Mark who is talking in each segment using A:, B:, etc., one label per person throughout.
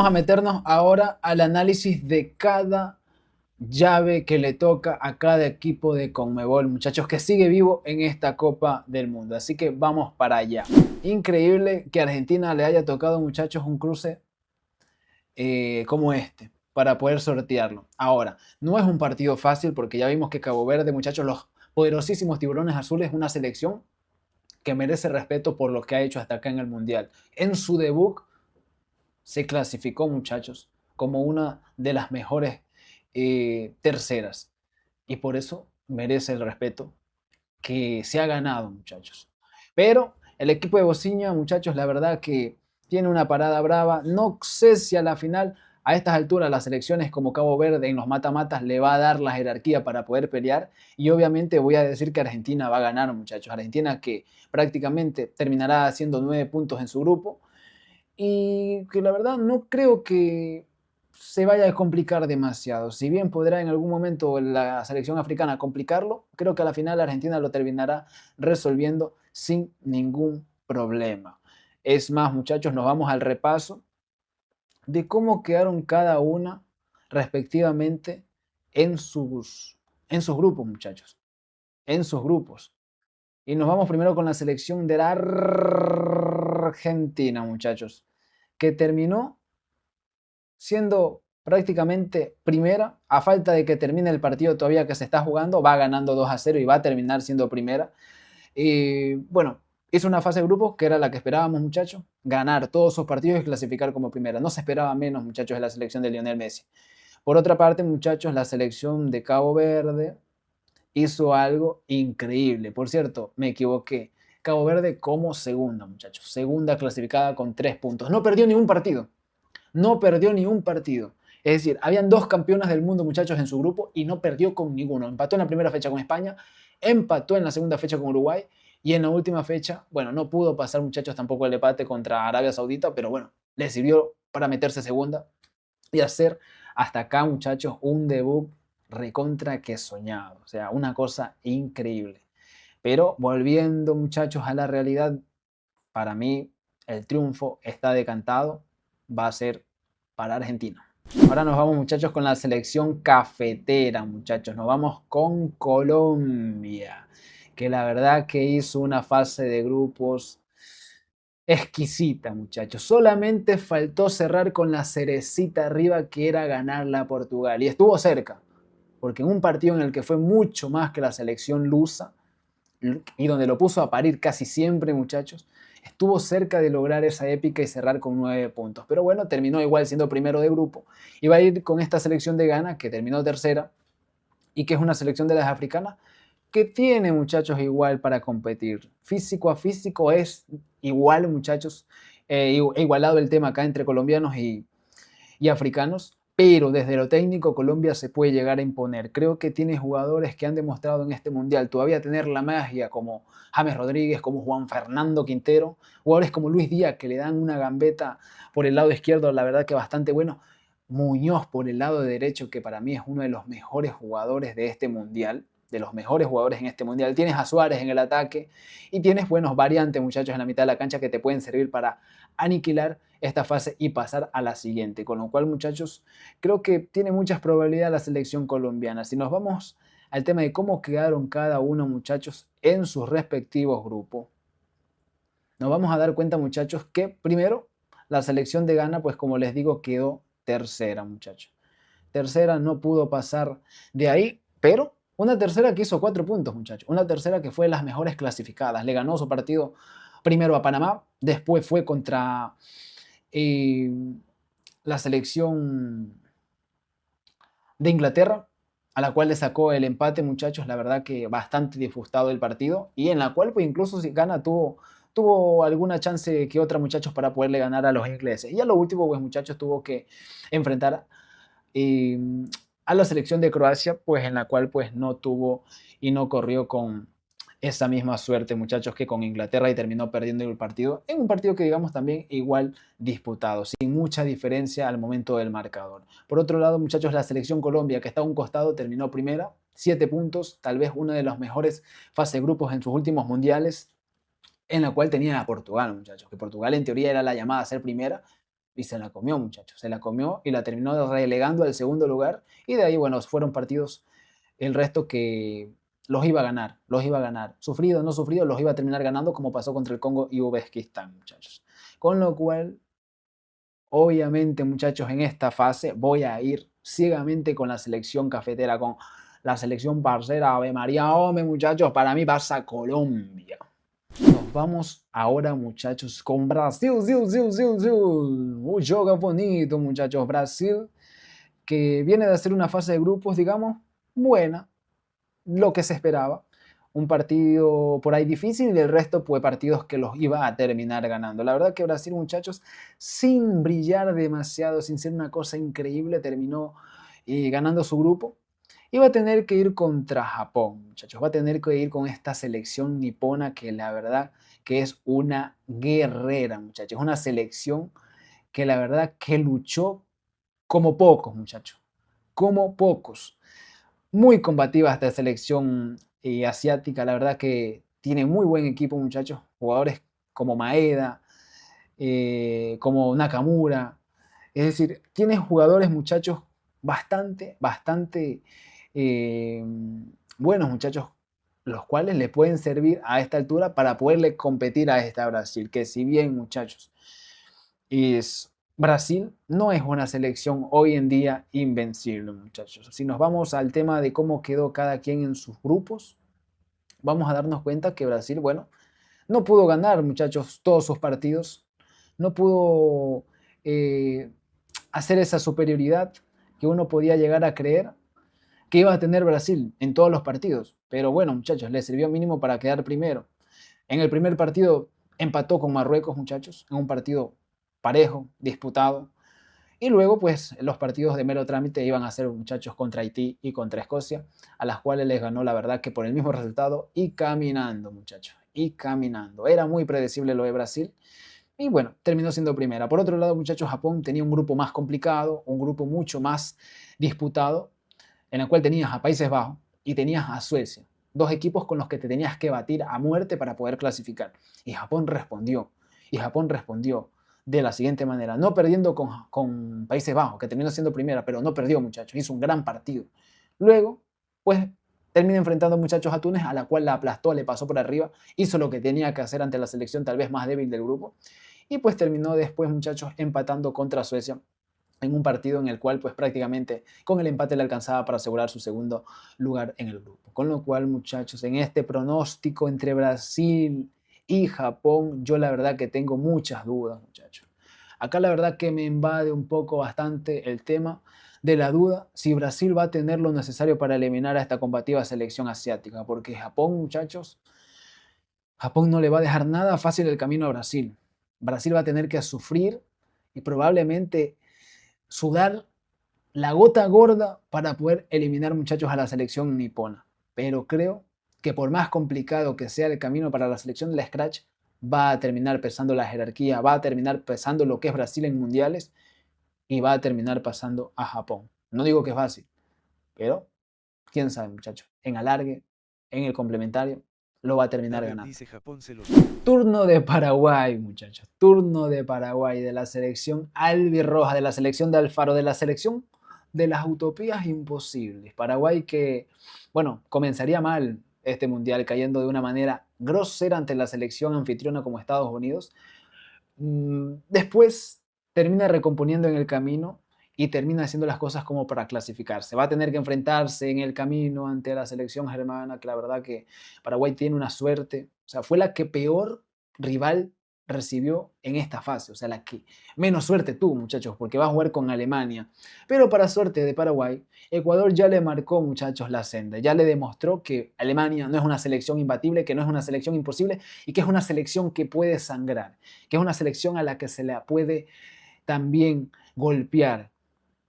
A: vamos a meternos ahora al análisis de cada llave que le toca a cada equipo de Conmebol, muchachos, que sigue vivo en esta Copa del Mundo. Así que vamos para allá. Increíble que a Argentina le haya tocado, muchachos, un cruce como este para poder sortearlo. Ahora, no es un partido fácil porque ya vimos que Cabo Verde, muchachos, los poderosísimos tiburones azules, es una selección que merece respeto por lo que ha hecho hasta acá en el Mundial. En su debut se clasificó, muchachos, como una de las mejores terceras. Y por eso merece el respeto que se ha ganado, muchachos. Pero el equipo de Bociña, muchachos, la verdad que tiene una parada brava. No sé si a la final, a estas alturas, las selecciones como Cabo Verde en los mata-matas le va a dar la jerarquía para poder pelear. Y obviamente voy a decir que Argentina va a ganar, muchachos. Argentina que prácticamente terminará haciendo 9 puntos en su grupo y que la verdad no creo que se vaya a complicar demasiado. Si bien podrá en algún momento la selección africana complicarlo, creo que a la final Argentina lo terminará resolviendo sin ningún problema. Es más, muchachos, nos vamos al repaso de cómo quedaron cada una respectivamente en sus grupos, muchachos, en sus grupos. Y nos vamos primero con la selección de la Argentina, muchachos, que terminó siendo prácticamente primera, a falta de que termine el partido todavía que se está jugando, va ganando 2-0 y va a terminar siendo primera. Y bueno, hizo una fase de grupos que era la que esperábamos, muchachos, ganar todos sus partidos y clasificar como primera. No se esperaba menos, muchachos, de la selección de Lionel Messi. Por otra parte, muchachos, la selección de Cabo Verde hizo algo increíble. Por cierto, me equivoqué. Cabo Verde como segunda, muchachos. Segunda clasificada con 3 puntos. No perdió ni un partido. No perdió ni un partido. Es decir, habían dos campeonas del mundo, muchachos, en su grupo y no perdió con ninguno. Empató en la primera fecha con España, empató en la segunda fecha con Uruguay y en la última fecha, bueno, no pudo pasar, muchachos, tampoco el empate contra Arabia Saudita, pero bueno, le sirvió para meterse segunda y hacer hasta acá, muchachos, un debut recontra que soñado. O sea, una cosa increíble. Pero volviendo, muchachos, a la realidad, para mí el triunfo está decantado, va a ser para Argentina. Ahora nos vamos, muchachos, con la selección cafetera, muchachos. Nos vamos con Colombia, que la verdad que hizo una fase de grupos exquisita, muchachos. Solamente faltó cerrar con la cerecita arriba, que era ganarla a Portugal. Y estuvo cerca, porque en un partido en el que fue mucho más que la selección lusa, y donde lo puso a parir casi siempre, muchachos, estuvo cerca de lograr esa épica y cerrar con 9 puntos. Pero bueno, terminó igual siendo primero de grupo. Y va a ir con esta selección de Ghana, que terminó tercera, y que es una selección de las africanas, que tiene, muchachos, igual para competir. Físico a físico es igual, muchachos, igualado el tema acá entre colombianos y africanos, pero desde lo técnico Colombia se puede llegar a imponer. Creo que tiene jugadores que han demostrado en este mundial todavía tener la magia, como James Rodríguez, como Juan Fernando Quintero, jugadores como Luis Díaz que le dan una gambeta por el lado izquierdo, la verdad que bastante bueno. Muñoz por el lado derecho, que para mí es uno de los mejores jugadores de este mundial, de los mejores jugadores en este mundial. Tienes a Suárez en el ataque y tienes buenos variantes, muchachos, en la mitad de la cancha que te pueden servir para aniquilar esta fase y pasar a la siguiente. Con lo cual, muchachos, creo que tiene muchas probabilidades la selección colombiana. Si nos vamos al tema de cómo quedaron cada uno, muchachos, en sus respectivos grupos, nos vamos a dar cuenta, muchachos, que primero la selección de Ghana, pues como les digo, quedó tercera, muchachos. Tercera, no pudo pasar de ahí, pero una tercera que hizo 4 puntos, muchachos. Una tercera que fue de las mejores clasificadas. Le ganó su partido primero a Panamá, después fue contra la selección de Inglaterra, a la cual le sacó el empate, muchachos, la verdad que bastante disgustado el partido, y en la cual pues incluso si Ghana tuvo alguna chance que otra, muchachos, para poderle ganar a los ingleses. Y a lo último, pues muchachos, tuvo que enfrentar eh, a la selección de Croacia, pues en la cual pues no tuvo y no corrió con esa misma suerte, muchachos, que con Inglaterra, y terminó perdiendo el partido, en un partido que digamos también igual disputado, sin mucha diferencia al momento del marcador. Por otro lado, muchachos, la selección Colombia, que está a un costado, terminó primera, 7 puntos, tal vez uno de los mejores fase de grupos en sus últimos mundiales, en la cual tenía a Portugal, muchachos, que Portugal en teoría era la llamada a ser primera, y se la comió, muchachos, se la comió y la terminó relegando al segundo lugar. Y de ahí, bueno, fueron partidos el resto que los iba a ganar. Sufrido o no sufrido, los iba a terminar ganando, como pasó contra el Congo y Uzbekistán, muchachos. Con lo cual, obviamente, muchachos, en esta fase voy a ir ciegamente con la selección cafetera, con la selección parcera. Ave María, hombre, muchachos, para mí pasa Colombia. Nos vamos ahora, muchachos, con Brasil. Juega bonito, muchachos. Brasil, que viene de hacer una fase de grupos, digamos, buena, lo que se esperaba. Un partido por ahí difícil y el resto fue partidos que los iba a terminar ganando. La verdad que Brasil, muchachos, sin brillar demasiado, sin ser una cosa increíble, terminó ganando su grupo. Y va a tener que ir contra Japón, muchachos. Va a tener que ir con esta selección nipona que la verdad que es una guerrera, muchachos. Una selección que la verdad que luchó como pocos, muchachos. Como pocos. Muy combativa esta selección asiática. La verdad que tiene muy buen equipo, muchachos. Jugadores como Maeda, como Nakamura. Es decir, tiene jugadores, muchachos, bastante eh, buenos, muchachos, los cuales le pueden servir a esta altura para poderle competir a esta Brasil. Que si bien, muchachos, Brasil no es una selección hoy en día invencible, muchachos. Si nos vamos al tema de cómo quedó cada quien en sus grupos, vamos a darnos cuenta que Brasil, bueno, no pudo ganar, muchachos, todos sus partidos. No pudo eh, hacer esa superioridad que uno podía llegar a creer que iba a tener Brasil en todos los partidos. Pero bueno, muchachos, le sirvió mínimo para quedar primero. En el primer partido empató con Marruecos, muchachos, en un partido parejo, disputado. Y luego, pues, los partidos de mero trámite iban a ser, muchachos, contra Haití y contra Escocia, a las cuales les ganó, la verdad, que por el mismo resultado y caminando, muchachos, y caminando. Era muy predecible lo de Brasil y bueno, terminó siendo primera. Por otro lado, muchachos, Japón tenía un grupo más complicado, un grupo mucho más disputado, en el cual tenías a Países Bajos y tenías a Suecia. Dos equipos con los que te tenías que batir a muerte para poder clasificar. Y Japón respondió. Y Japón respondió de la siguiente manera, no perdiendo con Países Bajos, que terminó siendo primera, pero no perdió, muchachos, hizo un gran partido. Luego, pues termina enfrentando, muchachos, a Túnez, a la cual la aplastó, le pasó por arriba, hizo lo que tenía que hacer ante la selección tal vez más débil del grupo, y pues terminó después, muchachos, empatando contra Suecia en un partido en el cual pues prácticamente con el empate le alcanzaba para asegurar su segundo lugar en el grupo. Con lo cual, muchachos, en este pronóstico entre Brasil y Japón, yo la verdad que tengo muchas dudas, muchachos. Acá la verdad que me invade un poco bastante el tema de la duda si Brasil va a tener lo necesario para eliminar a esta combativa selección asiática, porque Japón, muchachos, Japón no le va a dejar nada fácil el camino a Brasil. Brasil va a tener que sufrir y probablemente sudar la gota gorda para poder eliminar, muchachos, a la selección nipona. Pero creo que por más complicado que sea el camino para la selección de la Scratch, va a terminar pesando la jerarquía, va a terminar pesando lo que es Brasil en mundiales y va a terminar pasando a Japón. No digo que es fácil, pero quién sabe, muchachos. En alargue, en el complementario, lo va a
B: A
A: terminar
B: ver,
A: ganando.
B: dice Japón se los...
A: Turno de Paraguay, muchachos. Turno de Paraguay, de la selección albirroja, de la selección de Alfaro, de la selección de las utopías imposibles. Paraguay que, bueno, comenzaría mal este mundial, cayendo de una manera grosera ante la selección anfitriona como Estados Unidos. Después termina recomponiendo en el camino y termina haciendo las cosas como para clasificarse. Va a tener que enfrentarse en el camino ante la selección germana, que la verdad que Paraguay tiene una suerte. O sea, fue la que peor rival recibió en esta fase. O sea, la que menos suerte tuvo, muchachos, porque va a jugar con Alemania. Pero para suerte de Paraguay, Ecuador ya le marcó, muchachos, la senda. Ya le demostró que Alemania no es una selección imbatible, que no es una selección imposible y que es una selección que puede sangrar, que es una selección a la que se la puede también golpear.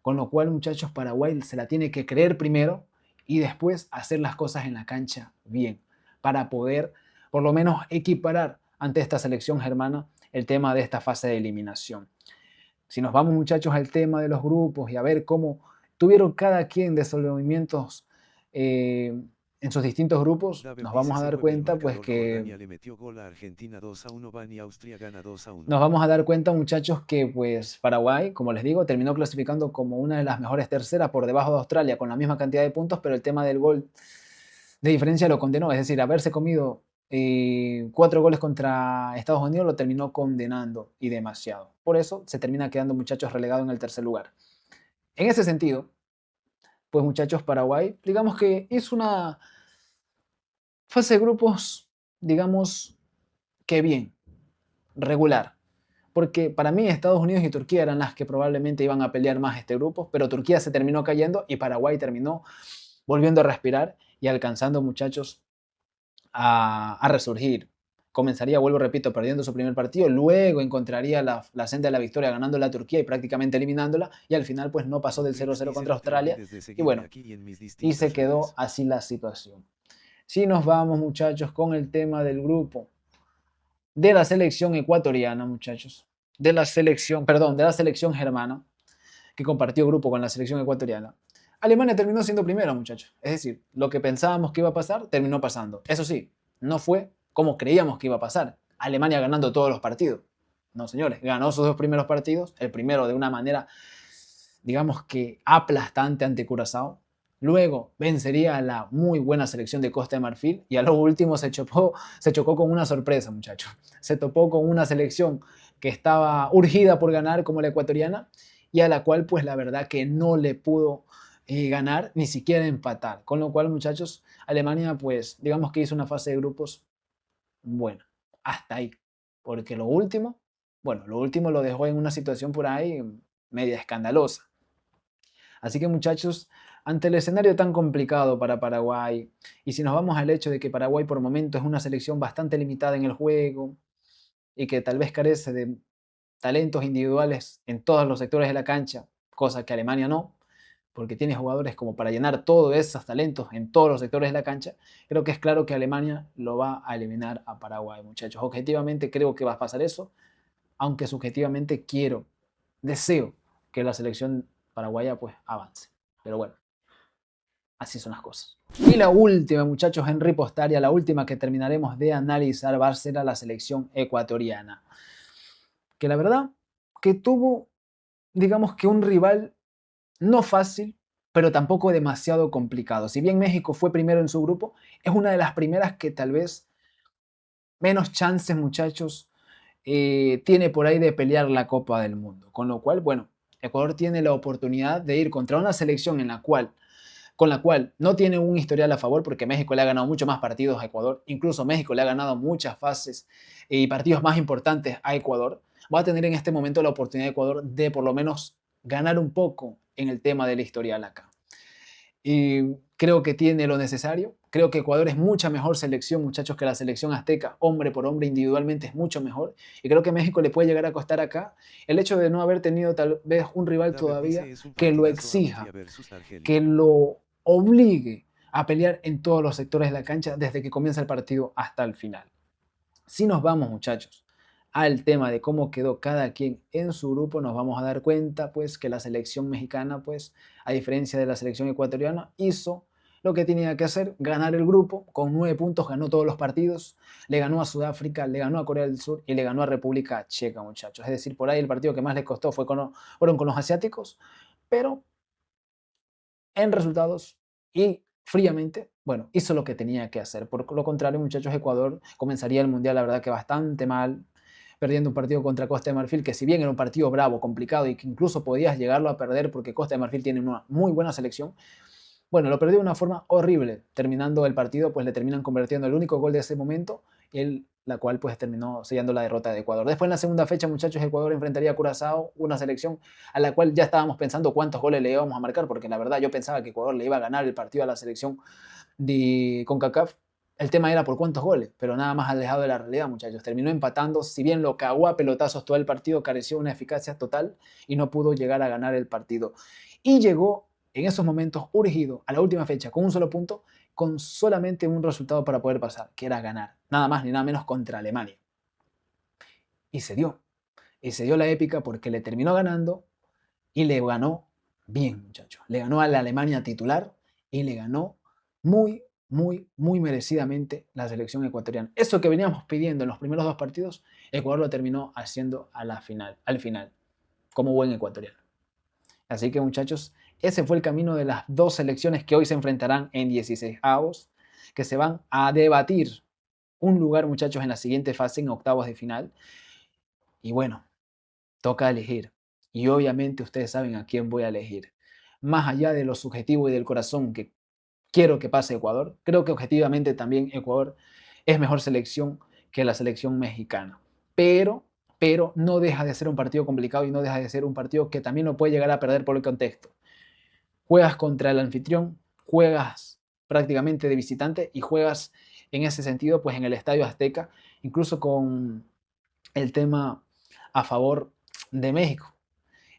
A: Con lo cual, muchachos, Paraguay se la tiene que creer primero y después hacer las cosas en la cancha bien, para poder por lo menos equiparar ante esta selección germana el tema de esta fase de eliminación. Si nos vamos, muchachos, al tema de los grupos y a ver cómo tuvieron cada quien desenvolvimientos en sus distintos grupos,
B: David
A: nos
B: dice
A: vamos a
B: se
A: dar
B: mueve el
A: cuenta pues
B: marcador,
A: que
B: Jordania le metió gol a Argentina 2-1, Van y Austria gana 2-1.
A: nos vamos a dar cuenta, muchachos, que pues Paraguay, como les digo, terminó clasificando como una de las mejores terceras por debajo de Australia con la misma cantidad de puntos, pero el tema del gol de diferencia lo condenó, es decir, haberse comido 4 goles contra Estados Unidos lo terminó condenando y demasiado. Por eso se termina quedando, muchachos, relegado en el tercer lugar. En ese sentido, pues muchachos, Paraguay, digamos que hizo una fase de grupos, digamos que bien, regular. Porque para mí Estados Unidos y Turquía eran las que probablemente iban a pelear más este grupo, pero Turquía se terminó cayendo y Paraguay terminó volviendo a respirar y alcanzando, muchachos, a resurgir. Comenzaría, vuelvo, repito, perdiendo su primer partido, luego encontraría la senda de la victoria ganando la Turquía y prácticamente eliminándola, y al final pues no pasó del
B: Matrix
A: 0-0
B: dice
A: contra
B: no te
A: Australia,
B: olvides de
A: y
B: seguirme
A: bueno,
B: aquí y en mis
A: y se
B: distintas
A: quedó
B: redes.
A: así la situación. Si nos vamos, muchachos, con el tema del grupo de la selección ecuatoriana, muchachos, de la selección, perdón, de la selección germana, que compartió grupo con la selección ecuatoriana. Alemania terminó siendo primero, muchachos. Es decir, lo que pensábamos que iba a pasar, terminó pasando. Eso sí, no fue como creíamos que iba a pasar. Alemania ganando todos los partidos. No, señores, ganó sus 2 primeros partidos, el primero de una manera, digamos que aplastante ante Curazao. Luego vencería a la muy buena selección de Costa de Marfil y a lo último se chocó con una sorpresa, muchachos. Se topó con una selección que estaba urgida por ganar como la ecuatoriana y a la cual pues la verdad que no le pudo ganar ni siquiera empatar. Con lo cual, muchachos, Alemania pues digamos que hizo una fase de grupos buena, hasta ahí. Porque lo último lo dejó en una situación por ahí media escandalosa. Así que, muchachos, ante el escenario tan complicado para Paraguay, y si nos vamos al hecho de que Paraguay por momento es una selección bastante limitada en el juego y que tal vez carece de talentos individuales en todos los sectores de la cancha, cosa que Alemania no, porque tiene jugadores como para llenar todos esos talentos en todos los sectores de la cancha, creo que es claro que Alemania lo va a eliminar a Paraguay, muchachos. Objetivamente creo que va a pasar eso, aunque subjetivamente deseo que la selección paraguaya pues avance. Pero bueno, así son las cosas. Y la última, muchachos, en ripostaria, la última que terminaremos de analizar va a ser a la selección ecuatoriana. Que la verdad que tuvo, digamos que un rival no fácil, pero tampoco demasiado complicado. Si bien México fue primero en su grupo, es una de las primeras que tal vez menos chances, muchachos, tiene por ahí de pelear la Copa del Mundo. Con lo cual, bueno, Ecuador tiene la oportunidad de ir contra una selección con la cual no tiene un historial a favor, porque México le ha ganado mucho más partidos a Ecuador, incluso México le ha ganado muchas fases y partidos más importantes a Ecuador. Va a tener en este momento la oportunidad de Ecuador de por lo menos ganar un poco en el tema del historial acá. Y creo que tiene lo necesario. Creo que Ecuador es mucha mejor selección, muchachos, que la selección azteca, hombre por hombre, individualmente es mucho mejor. Y creo que México le puede llegar a costar acá el hecho de no haber tenido tal vez un rival
B: David
A: todavía
B: dice es un
A: que lo
B: partidazo
A: exija,
B: Austria versus
A: que
B: Argelia.
A: lo obligue a pelear en todos los sectores de la cancha desde que comienza el partido hasta el final. Si nos vamos, muchachos, al tema de cómo quedó cada quien en su grupo, nos vamos a dar cuenta pues que la selección mexicana, pues a diferencia de la selección ecuatoriana, hizo lo que tenía que hacer, ganar el grupo. Con 9 puntos ganó todos los partidos, le ganó a Sudáfrica, le ganó a Corea del Sur y le ganó a República Checa, muchachos. Es decir, por ahí el partido que más les costó fueron con los asiáticos, pero en resultados y fríamente, bueno, hizo lo que tenía que hacer. Por lo contrario, muchachos, Ecuador comenzaría el Mundial, la verdad que bastante mal, perdiendo un partido contra Costa de Marfil, que si bien era un partido bravo, complicado y que incluso podías llegarlo a perder porque Costa de Marfil tiene una muy buena selección, bueno, lo perdió de una forma horrible. Terminando el partido, pues le terminan convirtiendo el único gol de ese momento, la cual pues terminó sellando la derrota de Ecuador. Después en la segunda fecha, muchachos, Ecuador enfrentaría a Curazao, una selección a la cual ya estábamos pensando cuántos goles le íbamos a marcar, porque la verdad yo pensaba que Ecuador le iba a ganar el partido a la selección de CONCACAF. El tema era por cuántos goles, pero nada más alejado de la realidad, muchachos. Terminó empatando, si bien lo cagó a pelotazos todo el partido, careció de una eficacia total y no pudo llegar a ganar el partido. Y llegó en esos momentos urgido a la última fecha con un solo punto, con solamente un resultado para poder pasar, que era ganar, nada más ni nada menos contra Alemania. Y se dio. Y se dio la épica porque le terminó ganando y le ganó bien, muchachos. Le ganó a la Alemania titular y le ganó muy, muy merecidamente la selección ecuatoriana. Eso que veníamos pidiendo en los primeros 2 partidos, Ecuador lo terminó haciendo al final, como buen ecuatoriano. Así que muchachos, ese fue el camino de las 2 selecciones que hoy se enfrentarán en 16avos, que se van a debatir un lugar, muchachos, en la siguiente fase, en octavos de final. Y bueno, toca elegir. Y obviamente ustedes saben a quién voy a elegir. Más allá de lo subjetivo y del corazón que quiero que pase Ecuador, creo que objetivamente también Ecuador es mejor selección que la selección mexicana. Pero no deja de ser un partido complicado y no deja de ser un partido que también lo puede llegar a perder por el contexto. Juegas contra el anfitrión, juegas prácticamente de visitante y juegas en ese sentido pues en el Estadio Azteca, incluso con el tema a favor de México.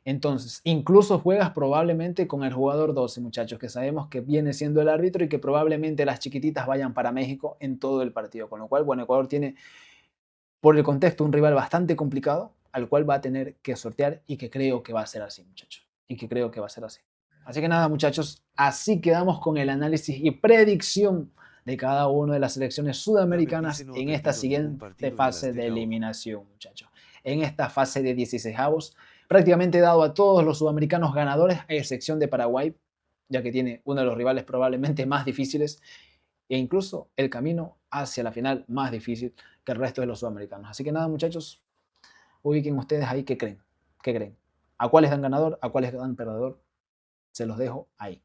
A: Entonces, incluso juegas probablemente con el jugador 12, muchachos, que sabemos que viene siendo el árbitro y que probablemente las chiquititas vayan para México en todo el partido. Con lo cual, bueno, Ecuador tiene, por el contexto, un rival bastante complicado al cual va a tener que sortear y que creo que va a ser así, muchachos. Y que creo que va a ser así. Así que nada, muchachos, así quedamos con el análisis y predicción de cada una de las selecciones
B: Abel dice
A: sudamericanas
B: no ha
A: en esta
B: perdido ningún
A: siguiente
B: partido en el
A: fase de
B: Azteca Ojo.
A: eliminación, muchachos. En esta fase de 16avos, prácticamente dado a todos los sudamericanos ganadores, a excepción de Paraguay, ya que tiene uno de los rivales probablemente más difíciles e incluso el camino hacia la final más difícil que el resto de los sudamericanos. Así que nada, muchachos, ubiquen ustedes ahí qué creen. ¿Qué creen? ¿A cuáles dan ganador? ¿A cuáles dan perdedor? Se los dejo ahí.